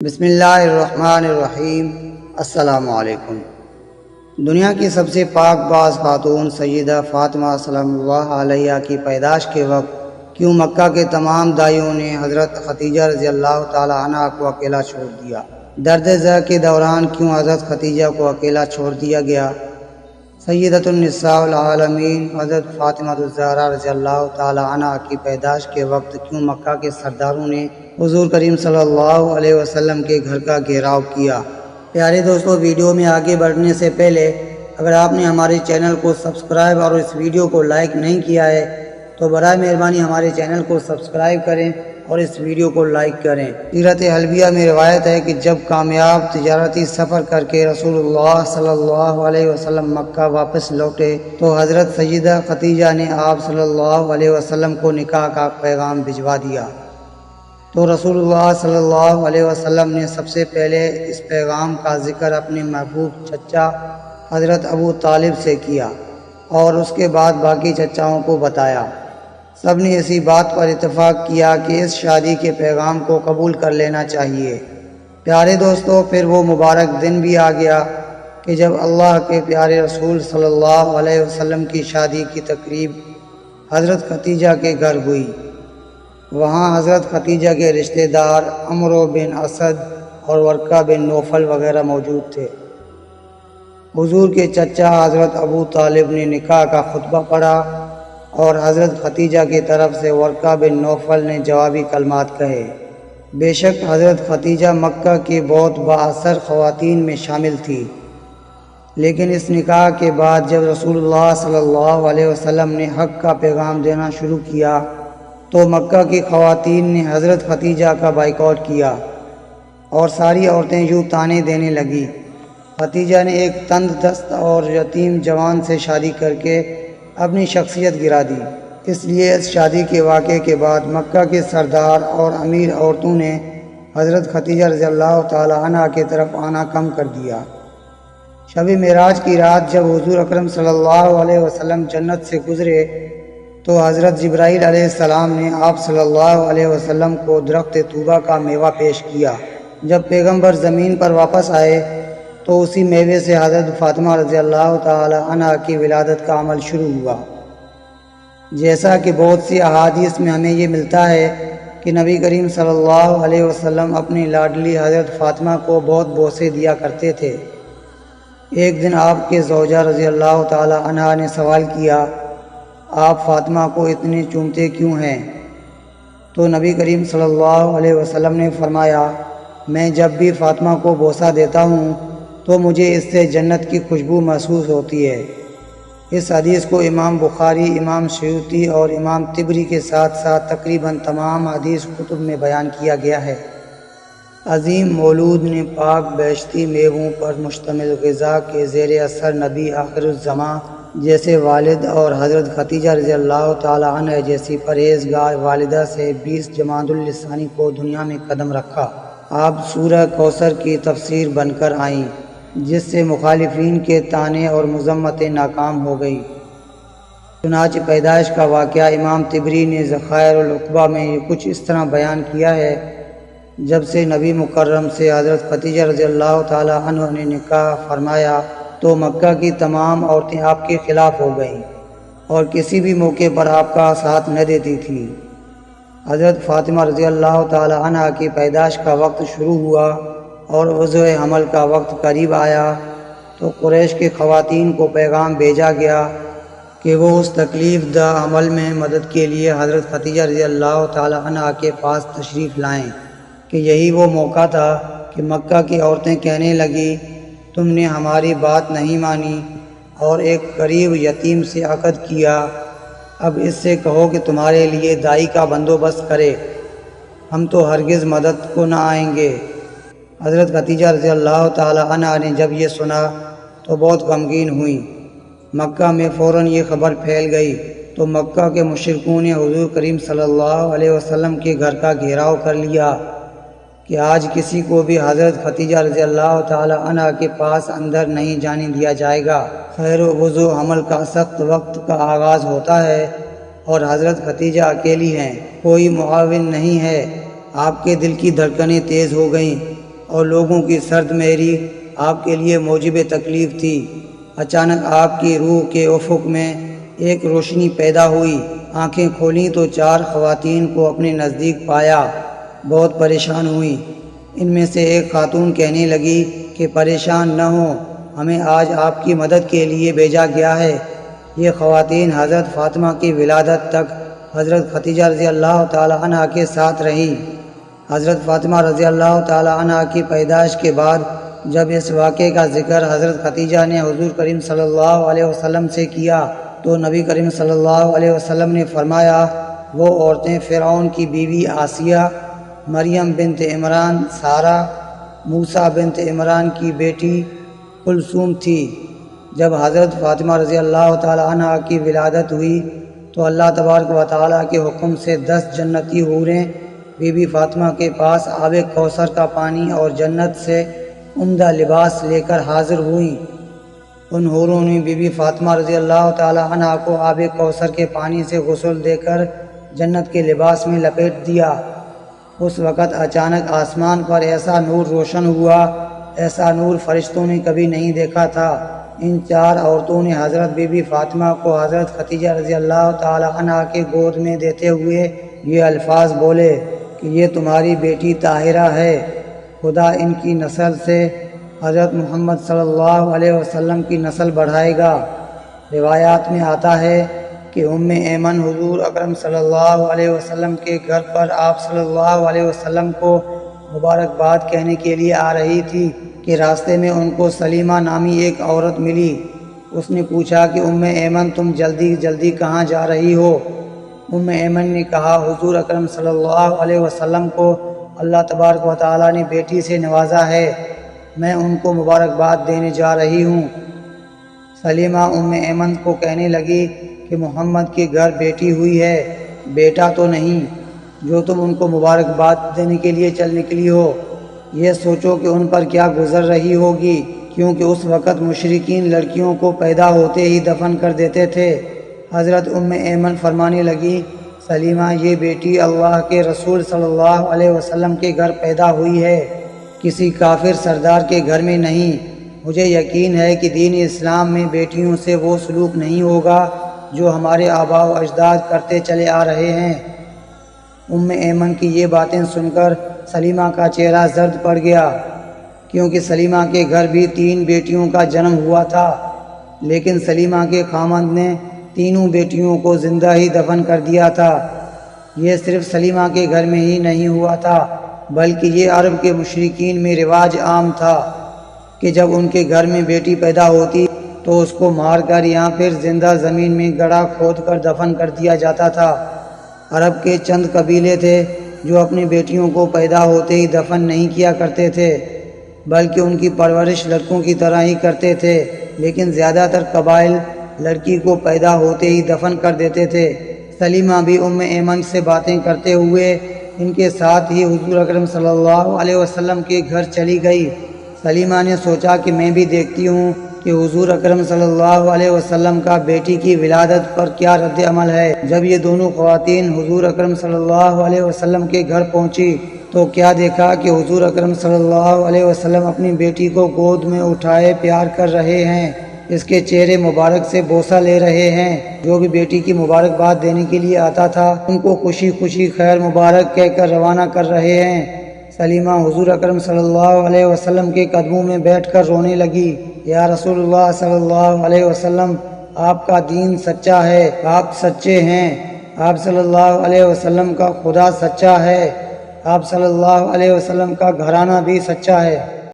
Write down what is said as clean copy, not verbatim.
بسم اللہ الرحمن الرحیم۔ السلام علیکم۔ دنیا کی سب سے پاک باز خاتون سیدہ فاطمہ سلام اللہ علیہا کی پیدائش کے وقت کیوں مکہ کے تمام دائیوں نے حضرت خدیجہ رضی اللہ تعالی عنہ کو اکیلا چھوڑ دیا؟ درد ذر کے دوران کیوں حضرت خدیجہ کو اکیلا چھوڑ دیا گیا؟ سیدۃ النساء العالمین حضرت فاطمہ الزہرا رضی اللہ تعالی عنہ کی پیدائش کے وقت کیوں مکہ کے سرداروں نے حضور کریم صلی اللہ علیہ وسلم کے گھر کا گھیراؤ کیا؟ پیارے دوستو، ویڈیو میں آگے بڑھنے سے پہلے اگر آپ نے ہمارے چینل کو سبسکرائب اور اس ویڈیو کو لائک نہیں کیا ہے تو برائے مہربانی ہمارے چینل کو سبسکرائب کریں اور اس ویڈیو کو لائک کریں۔ سیرت حلبیہ میں روایت ہے کہ جب کامیاب تجارتی سفر کر کے رسول اللہ صلی اللہ علیہ وسلم مکہ واپس لوٹے تو حضرت سیدہ خدیجہ نے آپ صلی اللہ علیہ وسلم کو نکاح کا پیغام بھجوا دیا، تو رسول اللہ صلی اللہ علیہ وسلم نے سب سے پہلے اس پیغام کا ذکر اپنے محبوب چچا حضرت ابو طالب سے کیا اور اس کے بعد باقی چچاؤں کو بتایا۔ سب نے اسی بات پر اتفاق کیا کہ اس شادی کے پیغام کو قبول کر لینا چاہیے۔ پیارے دوستو، پھر وہ مبارک دن بھی آ گیا کہ جب اللہ کے پیارے رسول صلی اللہ علیہ وسلم کی شادی کی تقریب حضرت خدیجہ کے گھر ہوئی۔ وہاں حضرت خدیجہ کے رشتہ دار عمرو بن اسد اور ورقہ بن نوفل وغیرہ موجود تھے۔ حضور کے چچا حضرت ابو طالب نے نکاح کا خطبہ پڑھا اور حضرت خدیجہ کی طرف سے ورقہ بن نوفل نے جوابی کلمات کہے۔ بے شک حضرت خدیجہ مکہ کی بہت بااثر خواتین میں شامل تھی، لیکن اس نکاح کے بعد جب رسول اللہ صلی اللہ علیہ وسلم نے حق کا پیغام دینا شروع کیا تو مکہ کی خواتین نے حضرت خدیجہ کا بائیکاٹ کیا اور ساری عورتیں یوں طعنے دینے لگیں۔ خدیجہ نے ایک تند دست اور یتیم جوان سے شادی کر کے اپنی شخصیت گرا دی، اس لیے اس شادی کے واقعے کے بعد مکہ کے سردار اور امیر عورتوں نے حضرت خدیجہ رضی اللہ تعالی عنہ کی طرف آنا کم کر دیا۔ شب معراج کی رات جب حضور اکرم صلی اللہ علیہ وسلم جنت سے گزرے تو حضرت جبرائیل علیہ السلام نے آپ صلی اللہ علیہ وسلم کو درخت طوبہ کا میوہ پیش کیا۔ جب پیغمبر زمین پر واپس آئے تو اسی میوے سے حضرت فاطمہ رضی اللہ تعالی عنہ کی ولادت کا عمل شروع ہوا۔ جیسا کہ بہت سی احادیث میں ہمیں یہ ملتا ہے کہ نبی کریم صلی اللہ علیہ وسلم اپنی لاڈلی حضرت فاطمہ کو بہت بوسے دیا کرتے تھے۔ ایک دن آپ کے زوجہ رضی اللہ تعالی عنہ نے سوال کیا، آپ فاطمہ کو اتنے چومتے کیوں ہیں؟ تو نبی کریم صلی اللہ علیہ وسلم نے فرمایا، میں جب بھی فاطمہ کو بوسہ دیتا ہوں تو مجھے اس سے جنت کی خوشبو محسوس ہوتی ہے۔ اس حدیث کو امام بخاری، امام سیوطی اور امام طبری کے ساتھ ساتھ تقریباً تمام حدیث کتب میں بیان کیا گیا ہے۔ عظیم مولود نے پاک بیشتی میووں پر مشتمل غذا کے زیر اثر نبی آخر الزماں جیسے والد اور حضرت خدیجہ رضی اللہ تعالی عنہ جیسی پرہیزگار والدہ سے 20 جمادی الثانی کو دنیا میں قدم رکھا۔ آپ سورہ کوثر کی تفسیر بن کر آئیں، جس سے مخالفین کے طعنے اور مذمتیں ناکام ہو گئی۔ چنانچہ پیدائش کا واقعہ امام طبری نے ذخائر العقبہ میں کچھ اس طرح بیان کیا ہے، جب سے نبی مکرم سے حضرت خدیجہ رضی اللہ تعالی عنہ نے نکاح فرمایا تو مکہ کی تمام عورتیں آپ کے خلاف ہو گئیں اور کسی بھی موقع پر آپ کا ساتھ نہ دیتی تھیں۔ حضرت فاطمہ رضی اللہ تعالی عنہ کی پیدائش کا وقت شروع ہوا اور وضع حمل کا وقت قریب آیا تو قریش کی خواتین کو پیغام بھیجا گیا کہ وہ اس تکلیف دہ عمل میں مدد کے لیے حضرت خدیجہ رضی اللہ تعالی عنہ کے پاس تشریف لائیں، کہ یہی وہ موقع تھا کہ مکہ کی عورتیں کہنے لگیں، تم نے ہماری بات نہیں مانی اور ایک غریب یتیم سے عقد کیا، اب اس سے کہو کہ تمہارے لیے دائی کا بندوبست کرے، ہم تو ہرگز مدد کو نہ آئیں گے۔ حضرت خدیجہ رضی اللہ تعالی عنہ نے جب یہ سنا تو بہت غمگین ہوئیں۔ مکہ میں فوراً یہ خبر پھیل گئی تو مکہ کے مشرکوں نے حضور کریم صلی اللہ علیہ وسلم کے گھر کا گھیراؤ کر لیا کہ آج کسی کو بھی حضرت خدیجہ رضی اللہ تعالی عنہ کے پاس اندر نہیں جانے دیا جائے گا۔ خیر وضع حمل کا سخت وقت کا آغاز ہوتا ہے اور حضرت خدیجہ اکیلی ہیں، کوئی معاون نہیں ہے۔ آپ کے دل کی دھڑکنیں تیز ہو گئیں اور لوگوں کی سرد مہری آپ کے لیے موجب تکلیف تھی۔ اچانک آپ کی روح کے افق میں ایک روشنی پیدا ہوئی۔ آنکھیں کھولیں تو 4 خواتین کو اپنے نزدیک پایا، بہت پریشان ہوئیں۔ ان میں سے ایک خاتون کہنے لگی کہ پریشان نہ ہوں، ہمیں آج آپ کی مدد کے لیے بھیجا گیا ہے۔ یہ خواتین حضرت فاطمہ کی ولادت تک حضرت ختیجہ رضی اللہ تعالی عنہ کے ساتھ رہیں۔ حضرت فاطمہ رضی اللہ تعالی عنہ کی پیدائش کے بعد جب اس واقعے کا ذکر حضرت ختیجہ نے حضور کریم صلی اللہ علیہ وسلم سے کیا تو نبی کریم صلی اللہ علیہ وسلم نے فرمایا، وہ عورتیں فرعون کی بیوی آسیہ، مریم بنت عمران سارہ، موسیٰ بنت عمران کی بیٹی کلثوم تھی۔ جب حضرت فاطمہ رضی اللہ تعالی عنہ کی ولادت ہوئی تو اللہ تبارک و تعالیٰ کے حکم سے 10 جنتی حوریں بی بی فاطمہ کے پاس آب کوثر کا پانی اور جنت سے عمدہ لباس لے کر حاضر ہوئیں۔ ان حوروں نے بی بی فاطمہ رضی اللہ تعالی عنہ کو آب کوثر کے پانی سے غسل دے کر جنت کے لباس میں لپیٹ دیا۔ اس وقت اچانک آسمان پر ایسا نور روشن ہوا، ایسا نور فرشتوں نے کبھی نہیں دیکھا تھا۔ ان 4 عورتوں نے حضرت بی بی فاطمہ کو حضرت ختیجہ رضی اللہ تعالی عنہ کے گود میں دیتے ہوئے یہ الفاظ بولے کہ یہ تمہاری بیٹی طاہرہ ہے، خدا ان کی نسل سے حضرت محمد صلی اللہ علیہ وسلم کی نسل بڑھائے گا۔ روایات میں آتا ہے کہ ام ایمن حضور اکرم صلی اللہ علیہ وسلم کے گھر پر آپ صلی اللہ علیہ وسلم کو مبارکباد کہنے کے لیے آ رہی تھی کہ راستے میں ان کو سلیمہ نامی ایک عورت ملی۔ اس نے پوچھا کہ ام ایمن تم جلدی جلدی کہاں جا رہی ہو؟ ام ایمن نے کہا حضور اکرم صلی اللہ علیہ وسلم کو اللہ تبارک و تعالیٰ نے بیٹی سے نوازا ہے، میں ان کو مبارکباد دینے جا رہی ہوں۔ سلیمہ ام ایمن کو کہنے لگی کہ محمد کے گھر بیٹی ہوئی ہے، بیٹا تو نہیں، جو تم ان کو مبارکباد دینے کے لیے چل نکلی ہو۔ یہ سوچو کہ ان پر کیا گزر رہی ہوگی، کیونکہ اس وقت مشرکین لڑکیوں کو پیدا ہوتے ہی دفن کر دیتے تھے۔ حضرت ام ایمن فرمانے لگی، سلیمہ یہ بیٹی اللہ کے رسول صلی اللہ علیہ وسلم کے گھر پیدا ہوئی ہے، کسی کافر سردار کے گھر میں نہیں۔ مجھے یقین ہے کہ دین اسلام میں بیٹیوں سے وہ سلوک نہیں ہوگا جو ہمارے آباء و اجداد کرتے چلے آ رہے ہیں۔ ام ایمن کی یہ باتیں سن کر سلیمہ کا چہرہ زرد پڑ گیا، کیونکہ سلیمہ کے گھر بھی 3 بیٹیوں کا جنم ہوا تھا، لیکن سلیمہ کے خامند نے تینوں بیٹیوں کو زندہ ہی دفن کر دیا تھا۔ یہ صرف سلیمہ کے گھر میں ہی نہیں ہوا تھا، بلکہ یہ عرب کے مشرکین میں رواج عام تھا کہ جب ان کے گھر میں بیٹی پیدا ہوتی تو اس کو مار کر یا پھر زندہ زمین میں گڑھا کھود کر دفن کر دیا جاتا تھا۔ عرب کے چند قبیلے تھے جو اپنی بیٹیوں کو پیدا ہوتے ہی دفن نہیں کیا کرتے تھے، بلکہ ان کی پرورش لڑکوں کی طرح ہی کرتے تھے، لیکن زیادہ تر قبائل لڑکی کو پیدا ہوتے ہی دفن کر دیتے تھے۔ سلیمہ بھی ام ایمن سے باتیں کرتے ہوئے ان کے ساتھ ہی حضور اکرم صلی اللہ علیہ وسلم کے گھر چلی گئی۔ سلیمہ نے سوچا کہ میں بھی دیکھتی ہوں کہ حضور اکرم صلی اللہ علیہ وسلم کا بیٹی کی ولادت پر کیا رد عمل ہے۔ جب یہ دونوں خواتین حضور اکرم صلی اللہ علیہ وسلم کے گھر پہنچی تو کیا دیکھا کہ حضور اکرم صلی اللہ علیہ وسلم اپنی بیٹی کو گود میں اٹھائے پیار کر رہے ہیں، اس کے چہرے مبارک سے بوسہ لے رہے ہیں۔ جو بھی بیٹی کی مبارکباد دینے کے لیے آتا تھا ان کو خوشی خوشی خیر مبارک کہہ کر روانہ کر رہے ہیں۔ سلیمہ حضور اکرم صلی اللہ علیہ وسلم کے قدموں میں بیٹھ کر رونے لگی، یا رسول اللہ صلی اللہ علیہ وسلم، آپ کا دین سچا ہے، آپ سچے ہیں، آپ صلی اللہ علیہ وسلم کا خدا سچا ہے، آپ صلی اللہ علیہ وسلم کا گھرانہ بھی سچا ہے۔